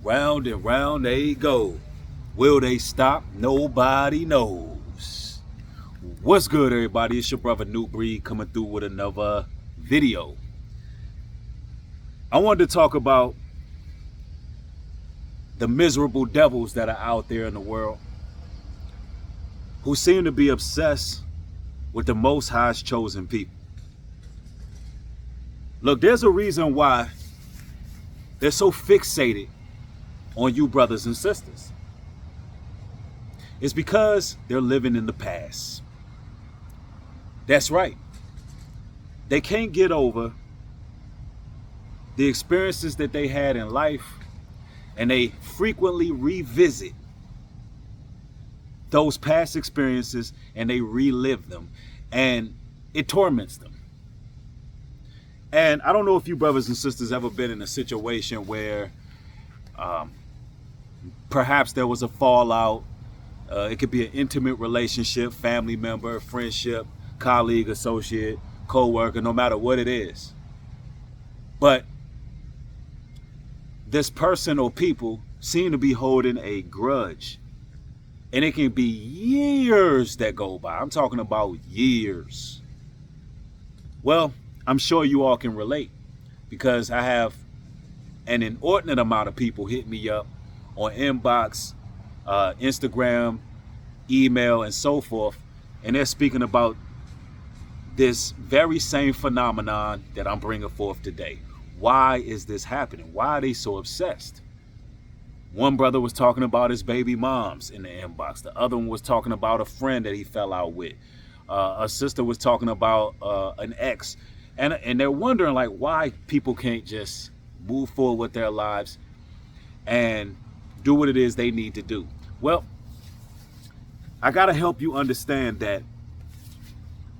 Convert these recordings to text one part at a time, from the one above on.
Round and round they go. Will they stop? Nobody knows. What's good, everybody? It's your brother New Breed coming through with another video. I wanted to talk about the miserable devils that are out there in the world who seem to be obsessed with the Most High's chosen people. Look, there's a reason why they're so fixated on you brothers and sisters. It's because they're living in the past. That's right. They can't get over the experiences that they had in life, and they frequently revisit those past experiences and they relive them, and it torments them. And I don't know if you brothers and sisters ever been in a situation where perhaps there was a fallout. It could be an intimate relationship, family member, friendship, colleague, associate, co-worker, no matter what it is. But this person or people seem to be holding a grudge. And it can be years that go by. I'm talking about years. Well, I'm sure you all can relate, because I have an inordinate amount of people hit me up on inbox, Instagram, email, and so forth. And they're speaking about this very same phenomenon that I'm bringing forth today. Why is this happening? Why are they so obsessed? One brother was talking about his baby moms in the inbox. The other one was talking about a friend that he fell out with. A sister was talking about an ex. And they're wondering, like, why people can't just move forward with their lives and do what it is they need to do. Well, I got to help you understand that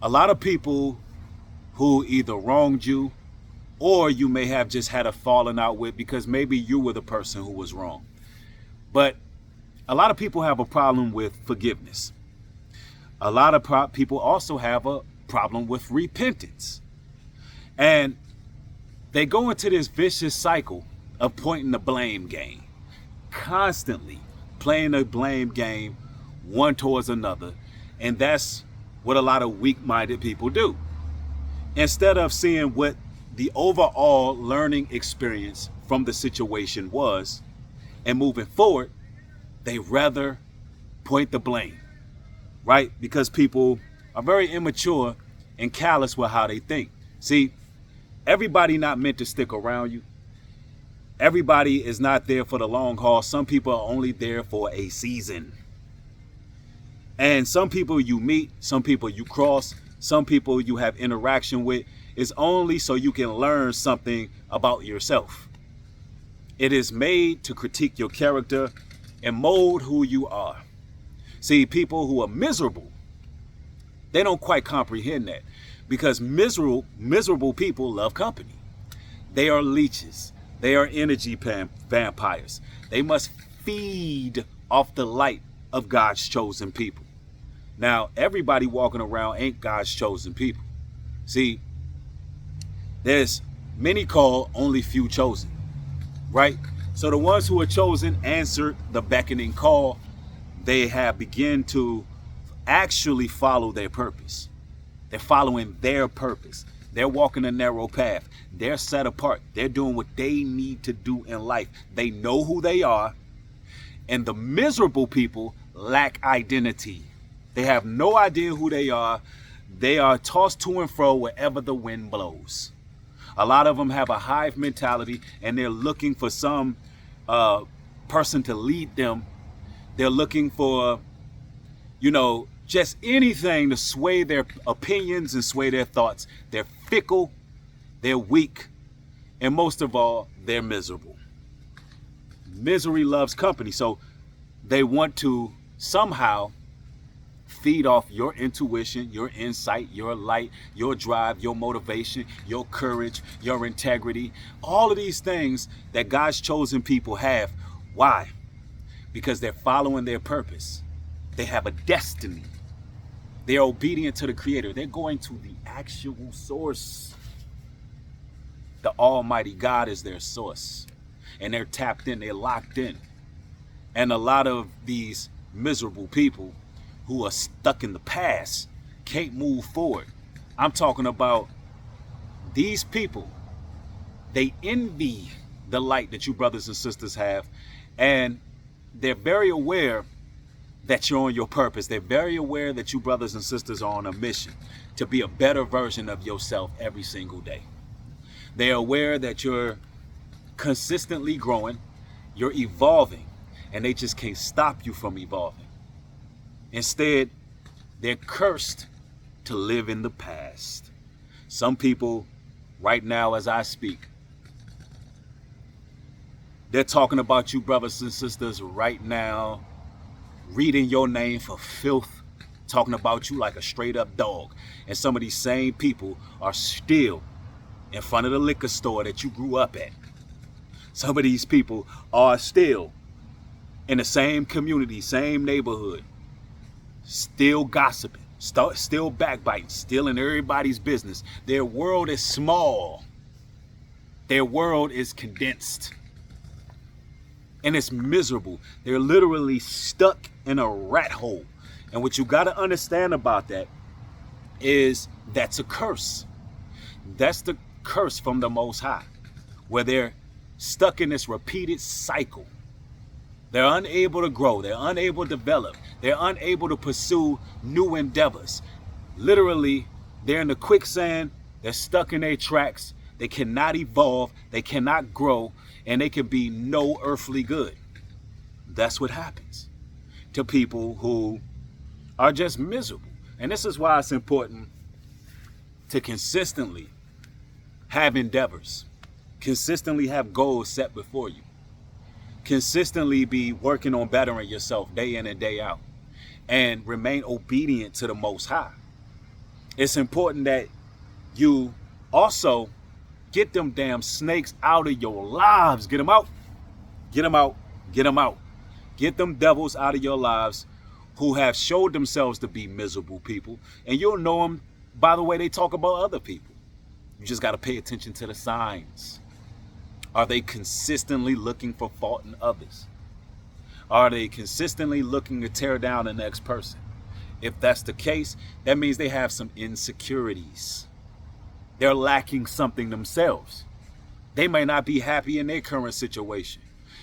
a lot of people who either wronged you or you may have just had a falling out with because maybe you were the person who was wrong. But a lot of people have a problem with forgiveness. A lot of people also have a problem with repentance. And they go into this vicious cycle of pointing the blame game, constantly playing the blame game one towards another. And that's what a lot of weak-minded people do. Instead of seeing what the overall learning experience from the situation was and moving forward, they rather point the blame, right? Because people are very immature and callous with how they think. See, everybody not meant to stick around you. Everybody is not there for the long haul. Some people are only there for a season. And some people you meet, some people you cross, some people you have interaction with is only so you can learn something about yourself. It is made to critique your character and mold who you are. See, people who are miserable, they don't quite comprehend that, because miserable people love company. They are leeches. They are energy vampires. They must feed off the light of God's chosen people. Now, everybody walking around ain't God's chosen people. See, there's many called, only few chosen, right? So the ones who are chosen answered the beckoning call. They have begun to actually follow their purpose. They're following their purpose. They're walking a narrow path. They're set apart. They're doing what they need to do in life. They know who they are. And the miserable people lack identity. They have no idea who they are. They are tossed to and fro wherever the wind blows. A lot of them have a hive mentality, and they're looking for some person to lead them. They're looking for, just anything to sway their opinions and sway their thoughts. They're fickle, they're weak, and most of all, they're miserable. Misery loves company, so they want to somehow feed off your intuition, your insight, your light, your drive, your motivation, your courage, your integrity, all of these things that God's chosen people have. Why? Because they're following their purpose. They have a destiny. They're obedient to the Creator. They're going to the actual source. The Almighty God is their source. and they're tapped in, they're locked in. And a lot of these miserable people who are stuck in the past can't move forward. I'm talking about these people. They envy the light that you brothers and sisters have, and they're very aware that you're on your purpose. They're very aware that you brothers and sisters are on a mission to be a better version of yourself every single day. They're aware that you're consistently growing, you're evolving, and they just can't stop you from evolving. Instead, they're cursed to live in the past. Some people, right now as I speak, they're talking about you brothers and sisters right now, reading your name for filth, talking about you like a straight up dog. And some of these same people are still in front of the liquor store that you grew up at. Some of these people are still in the same community, same neighborhood, still gossiping, still backbiting, still in everybody's business. Their world is small. Their world is condensed. And it's miserable. They're literally stuck in a rat hole. And what you got to understand about that is that's a curse. That's the curse from the Most High, where they're stuck in this repeated cycle. They're unable to grow. They're unable to develop. They're unable to pursue new endeavors. Literally, they're in the quicksand. They're stuck in their tracks. They cannot evolve. They cannot grow. And they can be no earthly good. That's what happens to people who are just miserable. And this is why it's important to consistently have endeavors, consistently have goals set before you, consistently be working on bettering yourself day in and day out, and remain obedient to the Most High. It's important that you also get them damn snakes out of your lives. Get them out. Get them out. Get them out. Get them devils out of your lives who have showed themselves to be miserable people. And you'll know them by the way they talk about other people. You just got to pay attention to the signs. Are they consistently looking for fault in others? Are they consistently looking to tear down the next person? If that's the case, that means they have some insecurities. They're lacking something themselves. They may not be happy in their current situation.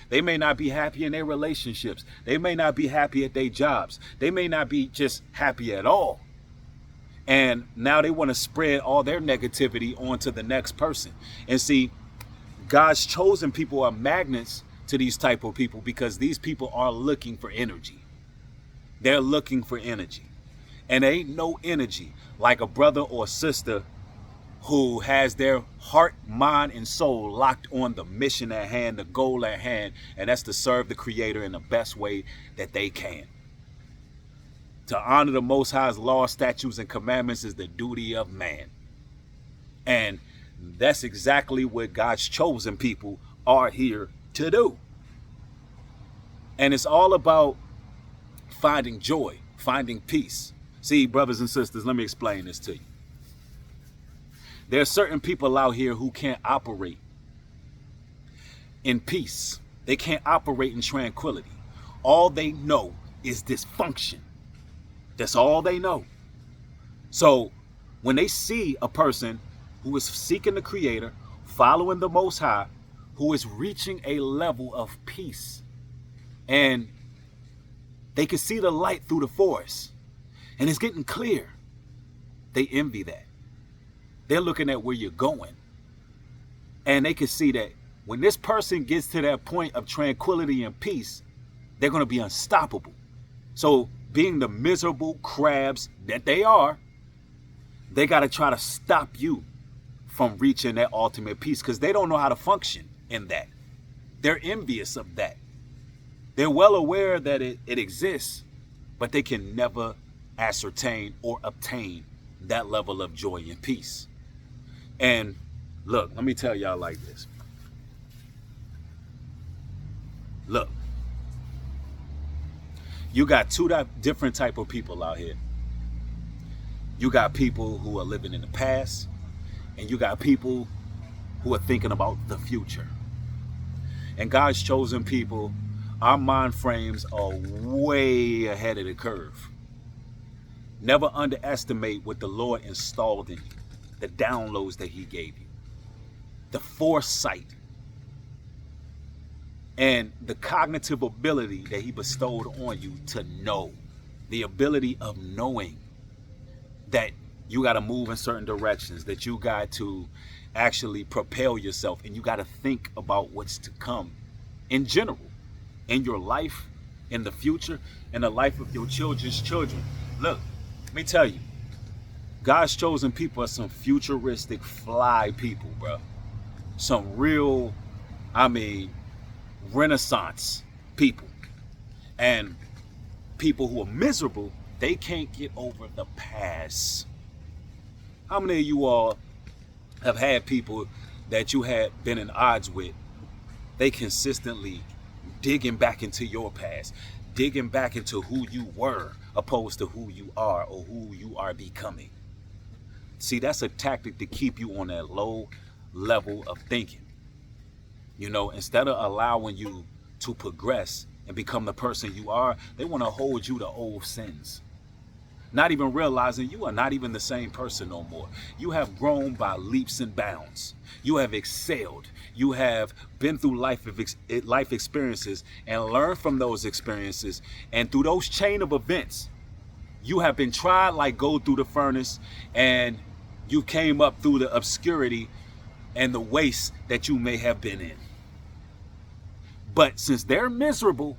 They may not be happy in their relationships. They may not be happy at their jobs. They may not be just happy at all. And now they want to spread all their negativity onto the next person. And see, God's chosen people are magnets to these type of people because these people are looking for energy. They're looking for energy. And there ain't no energy like a brother or sister who has their heart, mind, and soul locked on the mission at hand, the goal at hand, and that's to serve the Creator in the best way that they can. To honor the Most High's laws, statutes, and commandments is the duty of man. And that's exactly what God's chosen people are here to do. And it's all about finding joy, finding peace. See, brothers and sisters, let me explain this to you. There are certain people out here who can't operate in peace. They can't operate in tranquility. All they know is dysfunction. That's all they know. So when they see a person who is seeking the Creator, following the Most High, who is reaching a level of peace, and they can see the light through the forest, and it's getting clear, they envy that. They're looking at where you're going. And they can see that when this person gets to that point of tranquility and peace, they're going to be unstoppable. So being the miserable crabs that they are, they got to try to stop you from reaching that ultimate peace because they don't know how to function in that. They're envious of that. They're well aware that it exists, but they can never ascertain or obtain that level of joy and peace. And look, let me tell y'all like this. Look, you got two different type of people out here. You got people who are living in the past, and you got people who are thinking about the future. And God's chosen people, our mind frames are way ahead of the curve. Never underestimate what the Lord installed in you, the downloads that he gave you, the foresight, and the cognitive ability that he bestowed on you to know, the ability of knowing that you got to move in certain directions, that you got to actually propel yourself, and you got to think about what's to come in general, in your life, in the future, in the life of your children's children. Look, let me tell you, God's chosen people are some futuristic fly people, bro. Some real, Renaissance people. And people who are miserable, they can't get over the past. How many of you all have had people that you had been in odds with? They consistently digging back into your past, digging back into who you were opposed to who you are or who you are becoming. See, that's a tactic to keep you on that low level of thinking. You know, instead of allowing you to progress and become the person you are, they want to hold you to old sins. Not even realizing you are not even the same person no more. You have grown by leaps and bounds. You have excelled. You have been through life experiences and learned from those experiences. And through those chain of events, you have been tried like gold through the furnace, and you came up through the obscurity and the waste that you may have been in. But since they're miserable,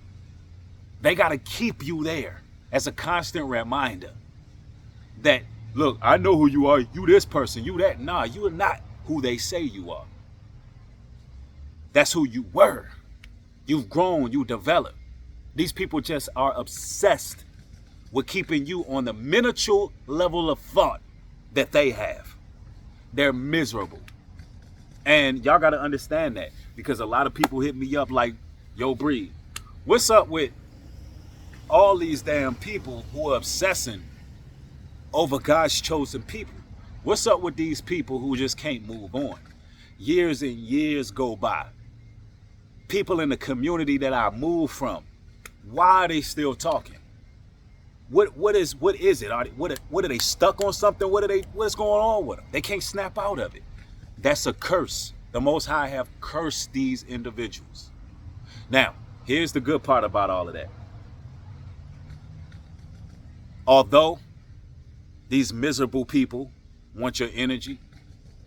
they got to keep you there as a constant reminder that, look, I know who you are. You this person, you that. Nah, you are not who they say you are. That's who you were. You've grown, you developed. These people just are obsessed with keeping you on the miniature level of thought that they have. They're miserable. And y'all got to understand that, because a lot of people hit me up like, yo, Bree, what's up with all these damn people who are obsessing over God's chosen people? What's up with these people who just can't move on? Years and years go by. People in the community that I moved from, why are they still talking? What is it? What are they stuck on something? What's going on with them? They can't snap out of it. That's a curse. The Most High have cursed these individuals. Now, here's the good part about all of that. Although these miserable people want your energy,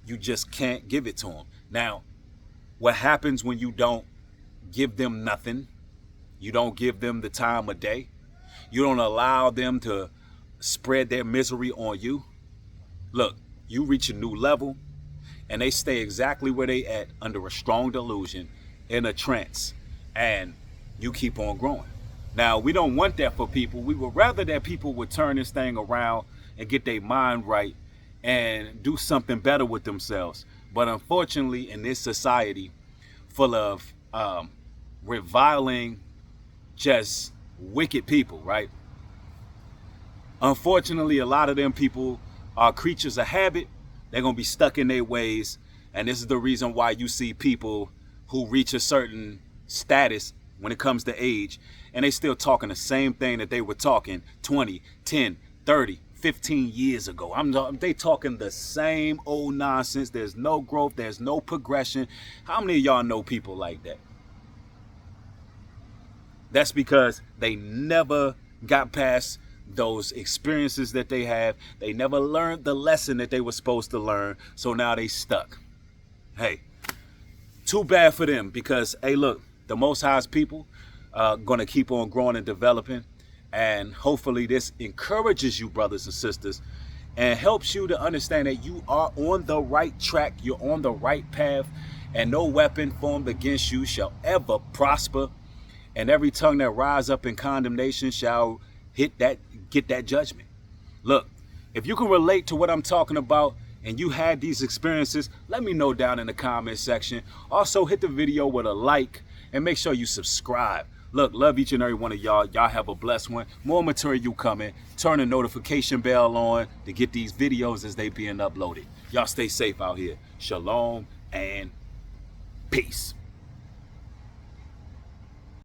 you just can't give it to them. Now, what happens when you don't give them nothing? You don't give them the time of day. You don't allow them to spread their misery on you. Look, you reach a new level, and they stay exactly where they at, under a strong delusion, in a trance, and you keep on growing. Now, we don't want that for people. We would rather that people would turn this thing around and get their mind right and do something better with themselves. But unfortunately, in this society full of reviling, just wicked people, right? Unfortunately, a lot of them people are creatures of habit. They're going to be stuck in their ways. And this is the reason why you see people who reach a certain status when it comes to age, and they still talking the same thing that they were talking 20, 10, 30, 15 years ago. They talking the same old nonsense. There's no growth. There's no progression. How many of y'all know people like that? That's because they never got past those experiences that they have. They never learned the lesson that they were supposed to learn. So now they stuck. Hey, too bad for them, because, hey, look, the Most High's people are going to keep on growing and developing. And hopefully this encourages you, brothers and sisters, and helps you to understand that you are on the right track. You're on the right path, and no weapon formed against you shall ever prosper. And every tongue that rise up in condemnation shall get that judgment. Look, if you can relate to what I'm talking about and you had these experiences, let me know down in the comment section. Also, hit the video with a like and make sure you subscribe. Look, love each and every one of y'all. Y'all have a blessed one. More material coming. Turn the notification bell on to get these videos as they being uploaded. Y'all stay safe out here. Shalom and peace.